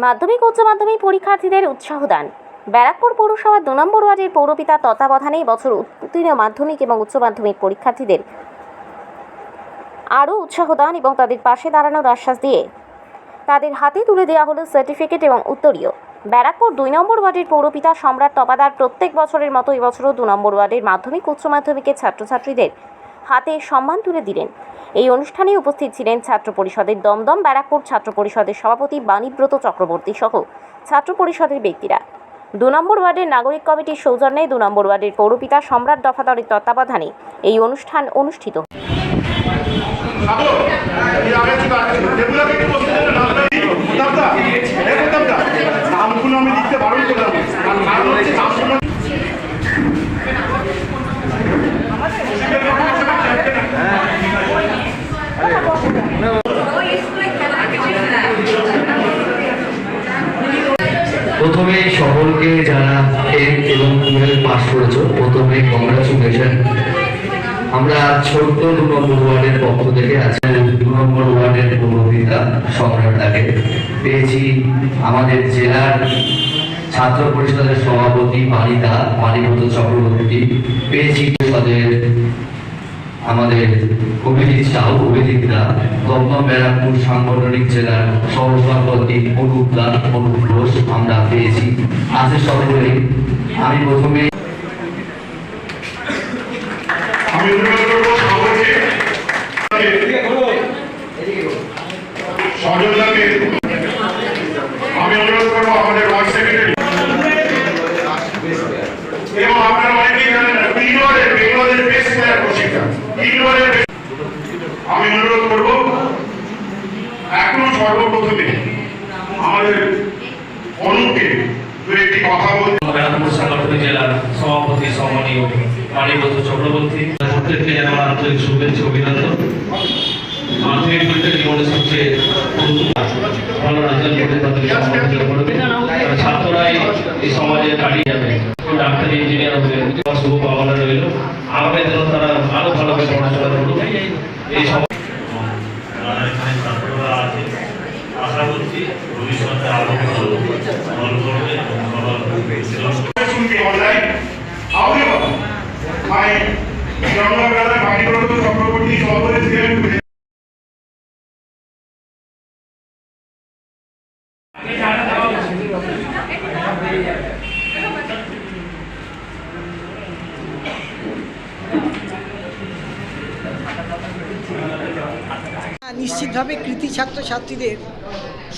মাধ্যমিক উচ্চ মাধ্যমিক পরীক্ষার্থীদের উৎসাহ দান। ব্যারাকপুর পৌরসভার 2 নম্বর ওয়ার্ডের পৌরপিতার তত্ত্বাবধানে বছর উত্তীর্ণ মাধ্যমিক এবং উচ্চ মাধ্যমিক পরীক্ষার্থীদের আরও উৎসাহ দান এবং তাদের পাশে দাঁড়ানোর আশ্বাস দিয়ে তাদের হাতে তুলে দেওয়া হলো সার্টিফিকেট এবং উত্তরীয়। ব্যারাকপুর 2 নম্বর ওয়ার্ডের পৌরপিতা সম্রাট তপাদার প্রত্যেক বছরের মতো এবছরও 2 নম্বর ওয়ার্ডের মাধ্যমিক উচ্চ মাধ্যমিকের ছাত্রছাত্রীদের হাতে সম্মান তুলে দিলেন। এই অনুষ্ঠানে উপস্থিত ছিলেন ছাত্র পরিষদের দমদম ব্যারাকপুর ছাত্র পরিষদের সভাপতি বাণীব্রত চক্রবর্তী সহ ছাত্র পরিষদের ব্যক্তিরা। 2 নম্বর ওয়ার্ডের নাগরিক কমিটির সৌজন্যে 2 নম্বর ওয়ার্ডের পৌরপিতা সম্রাট দফাদারের তত্ত্বাবধানে এই অনুষ্ঠান অনুষ্ঠিত। প্রথমে সকলকে যারা 10 এবং 12 পাস করেছো প্রথমে কংগ্রাচুলেশন। আমরা ছোট্ট 2 নম্বর ওয়ার্ডের পক্ষ থেকে আজকে 2 নম্বর ওয়ার্ডের পৌরপিতা সম্রাটকে পেয়েছি। আমাদের জেলার ছাত্র পরিষদের সভাপতি বাণীব্রত চক্রবর্তী পেয়েছি। আমাদের অভিজিৎ সাহু, অভিজিৎরা দমদম ব্যারাকপুর সাংগঠনিক জেলার সহসভাপতি অনুপ ঘোষ আমরা পেয়েছি। আজকে সকলে আমি প্রথমে আমি অনুরোধ করবো আমাদের ওয়ার্ড সেক্রেটারি এবং আপনারা অনেকেই জানেন বেঙ্গলের বেস্ট প্লেয়ার প্রশিক্ষণ আমি অনুরোধ করব এখন সর্বপ্রথমে আমাদের অনুপকে দু একটি কথা বলতে। ব্যারাকপুর সাংগঠনিক জেলার সভাপতি সম্মানীয় বাণীব্রত চক্রবর্তী প্রত্যেককে আমার আন্তরিক শুভেচ্ছা অভিনন্দন। মাধ্যমিক পরীক্ষার জীবনের সবচেয়ে ভালো রেজাল্ট করে তাদের ছাত্ররাই এই সমাজে দাঁড়িয়ে যাবে, ডাক্তারি ইঞ্জিনিয়ার হবে, শুভ পাওনা রইল। আগামী দিনে তারা আরো ভালোভাবে পড়াশোনা করুক। এই আশা করছি ভবিষ্যতে আরো নিশ্চিতভাবে কৃতি ছাত্রছাত্রীদের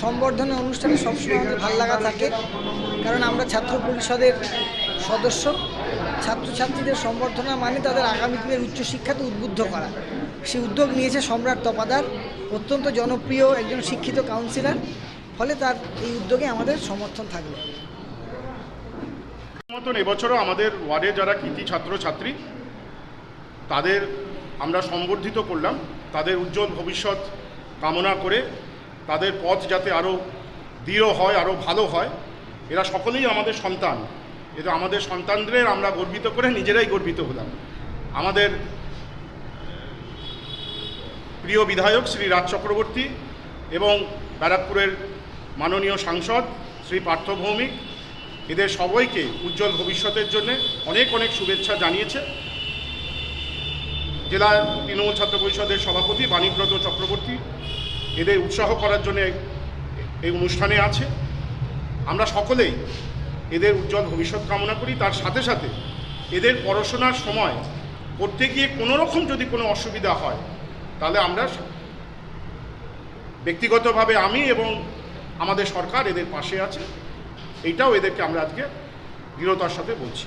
সম্বর্ধনা অনুষ্ঠানে সবসময় আমাদের ভালো লাগা থাকে, কারণ আমরা ছাত্র পরিষদের সদস্য। ছাত্রছাত্রীদের সম্বর্ধনা মানে তাদের আগামী দিনের উচ্চশিক্ষাতে উদ্বুদ্ধ করা। সেই উদ্যোগ নিয়েছে সম্রাট তপাদার, অত্যন্ত জনপ্রিয় একজন শিক্ষিত কাউন্সিলর, ফলে তার এই উদ্যোগে আমাদের সমর্থন থাকবে। মতন এবছরও আমাদের ওয়ার্ডে যারা কৃতি ছাত্রছাত্রী তাদের আমরা সম্বর্ধিত করলাম। তাদের উজ্জ্বল ভবিষ্যৎ কামনা করে তাদের পথ যাতে আরও দৃঢ় হয়, আরও ভালো হয়। এরা সকলেই আমাদের সন্তান। এটা আমাদের সন্তানদের আমরা গর্বিত করে নিজেরাই গর্বিত হলাম। আমাদের প্রিয় বিধায়ক শ্রী রাজ চক্রবর্তী এবং ব্যারাকপুরের মাননীয় সাংসদ শ্রী পার্থ ভৌমিক এদের সবাইকে উজ্জ্বল ভবিষ্যতের জন্য অনেক অনেক শুভেচ্ছা জানিয়েছে। জেলা তৃণমূল ছাত্র পরিষদের সভাপতি বাণীব্রত চক্রবর্তী এদের উৎসাহ করার জন্য এই অনুষ্ঠানে আছে। আমরা সকলেই এদের উজ্জ্বল ভবিষ্যৎ কামনা করি। তার সাথে সাথে এদের পড়াশোনার সময় করতে গিয়ে কোনোরকম যদি কোনো অসুবিধা হয় তাহলে আমরা ব্যক্তিগতভাবে আমি এবং আমাদের সরকার এদের পাশে আছে। এইটাও এদেরকে আমরা আজকে দৃঢ়তার সাথে বলছি।